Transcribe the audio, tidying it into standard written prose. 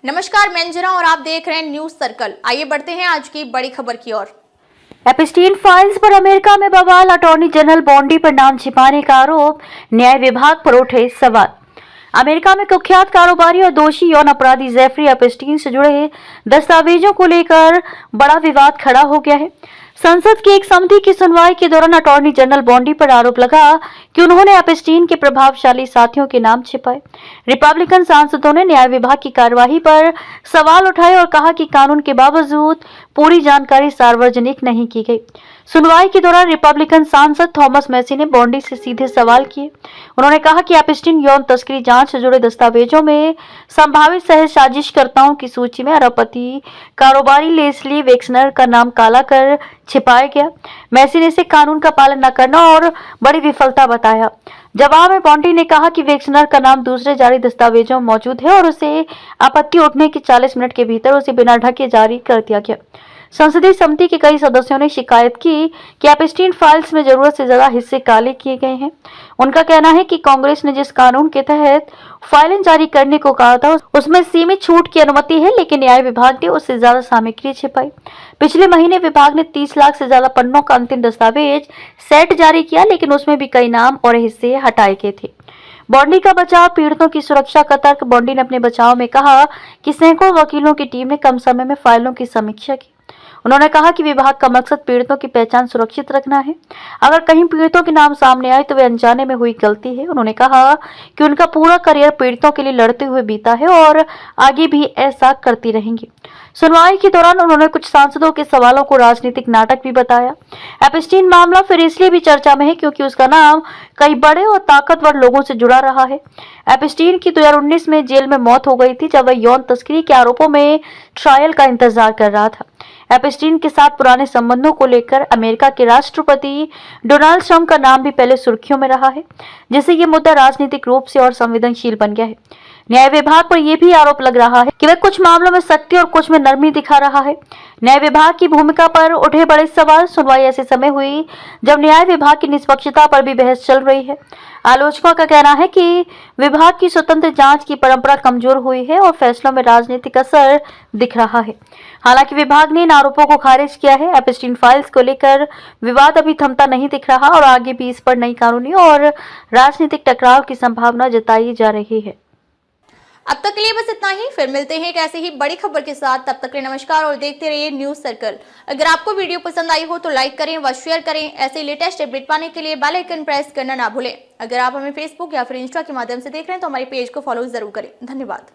नमस्कार, मैं अंजना और आप देख रहे हैं न्यूज सर्कल। आइए बढ़ते हैं आज की बड़ी खबर की ओर। एपस्टीन फाइल्स पर अमेरिका में बवाल, अटॉर्नी जनरल बॉन्डी पर नाम छिपाने का आरोप, न्याय विभाग पर उठे सवाल। अमेरिका में कुख्यात कारोबारी और दोषी यौन अपराधी जेफरी एपस्टीन से जुड़े दस्तावेजों को लेकर बड़ा विवाद खड़ा हो गया है। संसद की एक समिति की सुनवाई के दौरान अटॉर्नी जनरल बॉन्डी पर आरोप लगा कि उन्होंने एपस्टीन के प्रभावशाली साथियों के नाम छिपाए। रिपब्लिकन सांसदों ने न्याय विभाग की कार्यवाही पर सवाल उठाए और कहा कि कानून के बावजूद पूरी जानकारी सार्वजनिक नहीं की गई। सुनवाई के दौरान रिपब्लिकन सांसद थॉमस मैसी ने बॉन्डी से सीधे सवाल किए। उन्होंने कहा कि एपस्टीन यौन तस्करी जांच से जुड़े दस्तावेजों में संभावित सह साजिशकर्ताओं की सूची में अरबपति कारोबारी लेस्ली वेक्सनर का नाम काला कर छिपाया गया। मैसी ने इसे कानून का पालन न करना और बड़ी विफलता बताया। जवाब में बॉन्डी ने कहा कि वेक्सनर का नाम दूसरे जारी दस्तावेजों में मौजूद है और उसे आपत्ति उठने के 40 मिनट के भीतर उसे बिना ढके जारी कर दिया गया। संसदीय समिति के कई सदस्यों ने शिकायत की कि एपस्टीन फाइल्स में जरूरत से ज्यादा हिस्से काले किए गए हैं। उनका कहना है कि कांग्रेस ने जिस कानून के तहत फाइलें जारी करने को कहा था उसमें सीमित छूट की अनुमति है, लेकिन न्याय विभाग ने उससे ज्यादा सामग्री छिपाई। पिछले महीने विभाग ने 30 लाख से ज्यादा पन्नों का अंतिम दस्तावेज सेट जारी किया, लेकिन उसमें भी कई नाम और हिस्से हटाए गए थे। बॉन्डी का बचाव, पीड़ितों की सुरक्षा का तर्क। बॉन्डी ने अपने बचाव में कहा कि सैकड़ों वकीलों की टीम ने कम समय में फाइलों की समीक्षा की। उन्होंने कहा कि विभाग का मकसद पीड़ितों की पहचान सुरक्षित रखना है। अगर कहीं पीड़ितों के नाम सामने आए तो वे अनजाने में हुई गलती है। उन्होंने कहा कि उनका पूरा करियर पीड़ितों के लिए लड़ते हुए बीता है और आगे भी ऐसा करती रहेंगी। सुनवाई के दौरान उन्होंने कुछ सांसदों के सवालों को राजनीतिक नाटक भी बताया। एपस्टीन मामला फिर इसलिए भी चर्चा में है क्योंकि उसका नाम कई बड़े और ताकतवर लोगों से जुड़ा रहा है। एपस्टीन की 2019 में जेल में मौत हो गई थी जब वह यौन तस्करी के आरोपों में ट्रायल का इंतजार कर रहा था। एपस्टीन के साथ पुराने संबंधों को लेकर अमेरिका के राष्ट्रपति डोनाल्ड ट्रंप का नाम भी पहले सुर्खियों में रहा है, जिससे ये मुद्दा राजनीतिक रूप से और संवेदनशील बन गया है। न्याय विभाग पर यह भी आरोप लग रहा है कि वह कुछ मामलों में सख्ती और कुछ में नरमी दिखा रहा है। न्याय विभाग की भूमिका पर उठे बड़े सवाल। सुनवाई ऐसे समय हुई जब न्याय विभाग की निष्पक्षता पर भी बहस चल रही है। आलोचकों का कहना है कि विभाग की स्वतंत्र जांच की परंपरा कमजोर हुई है और फैसलों में राजनीतिक असर दिख रहा है। हालांकि विभाग ने इन आरोपों को खारिज किया है। एपस्टीन फाइल्स को लेकर विवाद अभी थमता नहीं दिख रहा और आगे भी इस पर नई कानूनी और राजनीतिक टकराव की संभावना जताई जा रही है। अब तक के लिए बस इतना ही। फिर मिलते हैं एक ऐसी ही बड़ी खबर के साथ। तब तक के लिए नमस्कार और देखते रहिए न्यूज सर्कल। अगर आपको वीडियो पसंद आई हो तो लाइक करें व शेयर करें। ऐसे लेटेस्ट अपडेट पाने के लिए बेल आइकन प्रेस करना ना भूलें। अगर आप हमें फेसबुक या फिर इंस्टा के माध्यम से देख रहे हैं तो हमारे पेज को फॉलो जरूर करें। धन्यवाद।